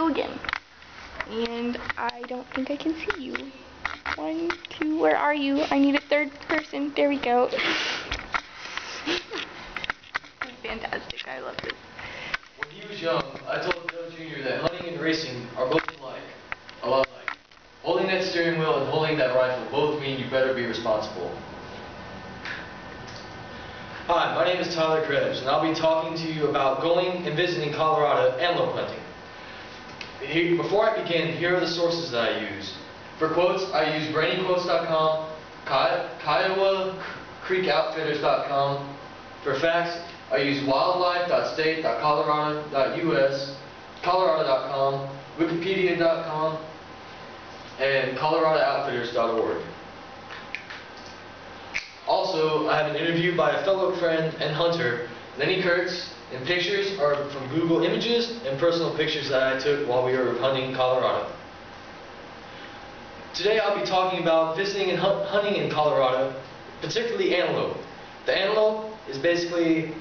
video again. And I don't think I can see you. 1, 2, where are you? I need a third person. There we go. Fantastic, I love this. When he was young, I told Joe Jr. that hunting and racing are both alike. A lot alike. Holding that steering wheel and holding that rifle both mean you better be responsible. Hi, my name is Tyler Krebs, and I'll be talking to you about going and visiting Colorado antelope hunting. Before I begin, here are the sources that I use. For quotes, I use brainyquotes.com, KiowaCreekOutfitters.com. For facts, I use wildlife.state.colorado.us, Colorado.com, Wikipedia.com, and ColoradoOutfitters.org. Also, I have an interview by a fellow friend and hunter, Lenny Kurtz, and pictures are from Google Images and personal pictures that I took while we were hunting in Colorado. Today I'll be talking about visiting and hunting in Colorado, particularly antelope. The antelope is basically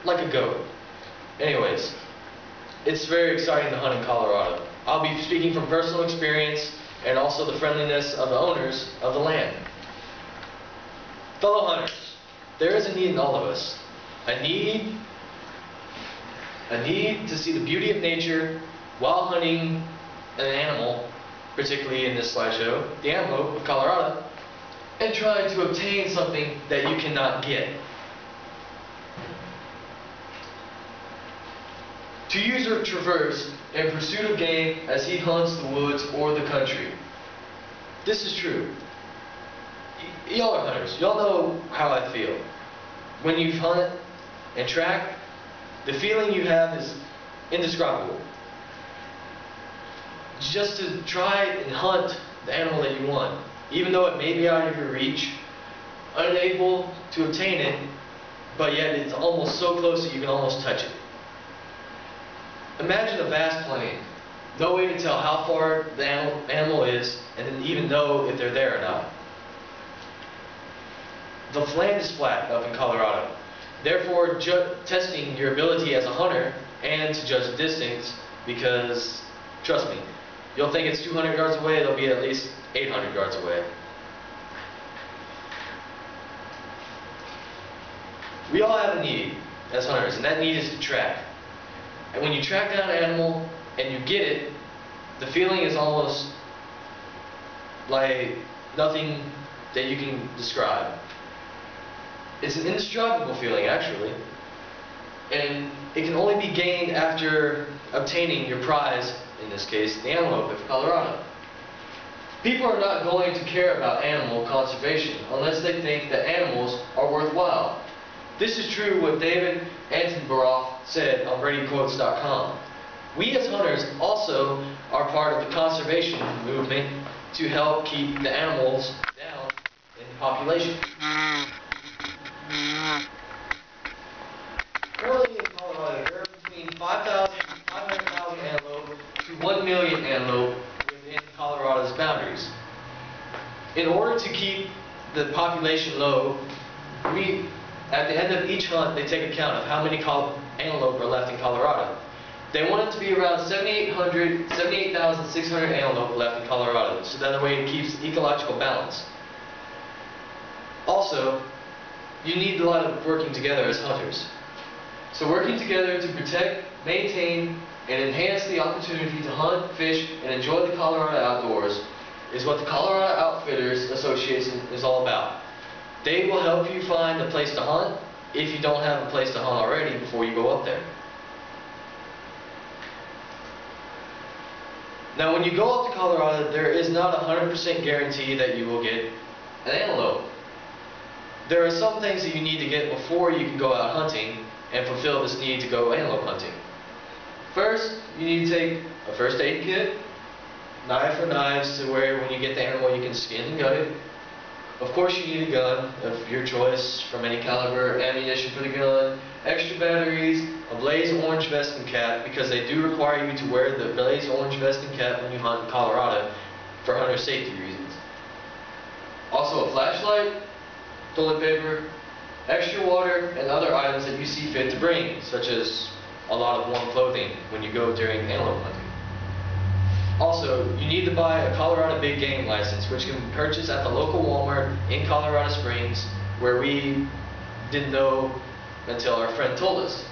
like a goat. Anyways, it's very exciting to hunt in Colorado. I'll be speaking from personal experience and also the friendliness of the owners of the land. Fellow hunters, there is a need in all of us. A need to see the beauty of nature while hunting an animal, particularly in this slideshow, the antelope of Colorado, and trying to obtain something that you cannot get. To use or traverse in pursuit of game as he hunts the woods or the country. This is true. Y'all are hunters. Y'all know how I feel. When you hunt and track, the feeling you have is indescribable. Just to try and hunt the animal that you want, even though it may be out of your reach, unable to obtain it, but yet it's almost so close that you can almost touch it. Imagine a vast plain, no way to tell how far the animal is, and then even know if they're there or not. The land is flat up in Colorado. Therefore, testing your ability as a hunter and to judge the distance, because, trust me, you'll think it's 200 yards away, it'll be at least 800 yards away. We all have a need as hunters, and that need is to track. And when you track down an animal and you get it, the feeling is almost like nothing that you can describe. It's an indescribable feeling, actually, and it can only be gained after obtaining your prize, in this case, the antelope of Colorado. People are not going to care about animal conservation unless they think that animals are worthwhile. This is true what David Attenborough said on BradyQuotes.com. We as hunters also are part of the conservation movement to help keep the animals down in the population. Currently in Colorado, there are between 500,000 antelope to 1 million antelope within Colorado's boundaries. In order to keep the population low, at the end of each hunt, they take account of how many antelope are left in Colorado. They want it to be around 78,600 antelope left in Colorado, so that way it keeps ecological balance. Also, you need a lot of working together as hunters. So working together to protect, maintain, and enhance the opportunity to hunt, fish, and enjoy the Colorado outdoors is what the Colorado Outfitters Association is all about. They will help you find a place to hunt if you don't have a place to hunt already before you go up there. Now when you go up to Colorado, there is not a 100% guarantee that you will get an antelope. There are some things that you need to get before you can go out hunting and fulfill this need to go antelope hunting. First, you need to take a first aid kit, knife or knives to where when you get the animal you can skin and gut it. Of course you need a gun of your choice from any caliber, ammunition for the gun, extra batteries, a blaze orange vest and cap, because they do require you to wear the blaze orange vest and cap when you hunt in Colorado for hunter safety reasons. Also a flashlight, toilet paper, extra water, and other items that you see fit to bring, such as a lot of warm clothing when you go during antelope hunting. Also, you need to buy a Colorado big game license, which can be purchased at the local Walmart in Colorado Springs, where we didn't know until our friend told us.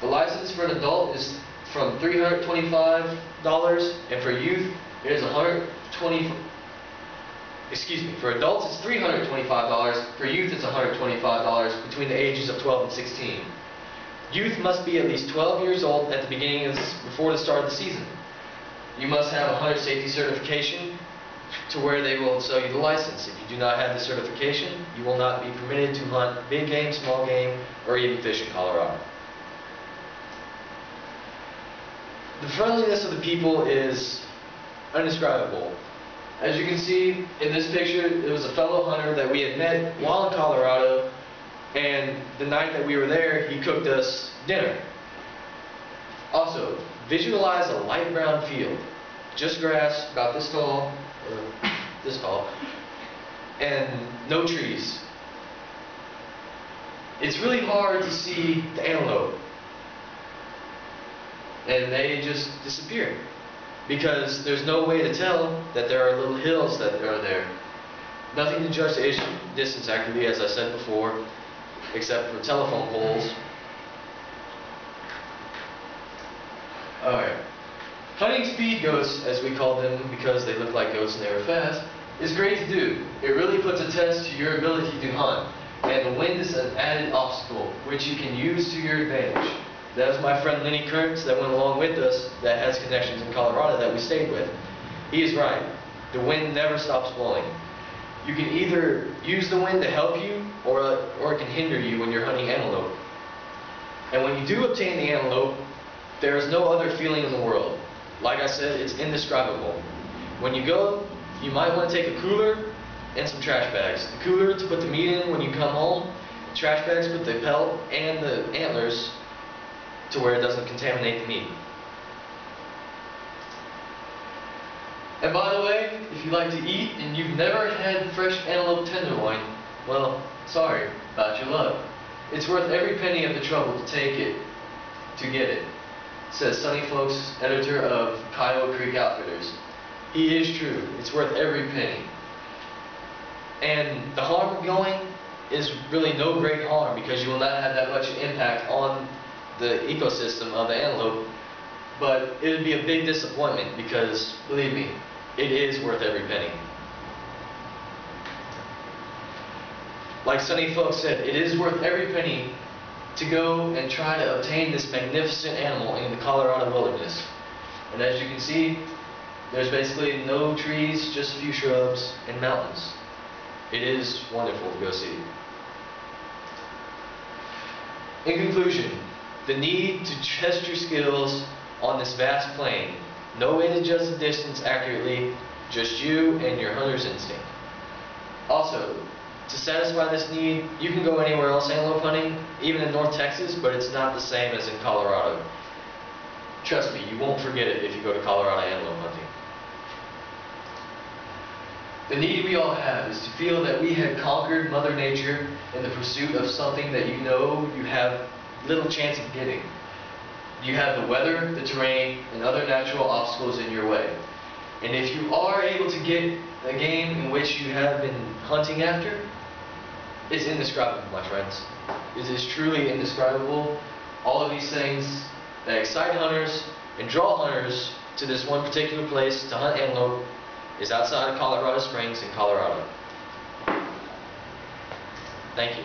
The license for an adult is from $325, and for youth it is for adults it's $325, for youth it's $125 between the ages of 12 and 16. Youth must be at least 12 years old at the beginning before the start of the season. You must have a hunter safety certification to where they will sell you the license. If you do not have the certification, you will not be permitted to hunt big game, small game, or even fish in Colorado. The friendliness of the people is indescribable. As you can see in this picture, it was a fellow hunter that we had met while in Colorado, and the night that we were there, he cooked us dinner. Also, visualize a light brown field, just grass about this tall, and no trees. It's really hard to see the antelope, and they just disappear because there's no way to tell that there are little hills that are there. Nothing to judge the distance accurately, as I said before, except for telephone poles. Alright. Hunting speed goats, as we call them because they look like goats and they were fast, is great to do. It really puts a test to your ability to hunt. And the wind is an added obstacle, which you can use to your advantage. That was my friend Lenny Krebs that went along with us, that has connections in Colorado that we stayed with. He is right. The wind never stops blowing. You can either use the wind to help you, or it can hinder you when you're hunting antelope. And when you do obtain the antelope, there is no other feeling in the world. Like I said, it's indescribable. When you go, you might want to take a cooler and some trash bags. The cooler to put the meat in when you come home, trash bags put the pelt and the antlers to where it doesn't contaminate the meat. And by the way, if you like to eat and you've never had fresh antelope tenderloin, well, sorry about your luck. It's worth every penny of the trouble to take it, to get it, says Sonny Folks, editor of Kiowa Creek Outfitters. He is true. It's worth every penny. And the harm of going is really no great harm because you will not have that much impact on the ecosystem of the antelope, but it would be a big disappointment because, believe me, it is worth every penny. Like Sonny Folks said, it is worth every penny to go and try to obtain this magnificent animal in the Colorado wilderness. And as you can see, there's basically no trees, just a few shrubs and mountains. It is wonderful to go see. In conclusion, the need to test your skills on this vast plain. No way to judge the distance accurately, just you and your hunter's instinct. Also, to satisfy this need, you can go anywhere else antelope hunting, even in North Texas, but it's not the same as in Colorado. Trust me, you won't forget it if you go to Colorado antelope hunting. The need we all have is to feel that we have conquered Mother Nature in the pursuit of something that you know you have little chance of getting. You have the weather, the terrain, and other natural obstacles in your way. And if you are able to get a game in which you have been hunting after, it's indescribable, my friends. It is truly indescribable. All of these things that excite hunters and draw hunters to this one particular place to hunt antelope is outside of Colorado Springs in Colorado. Thank you.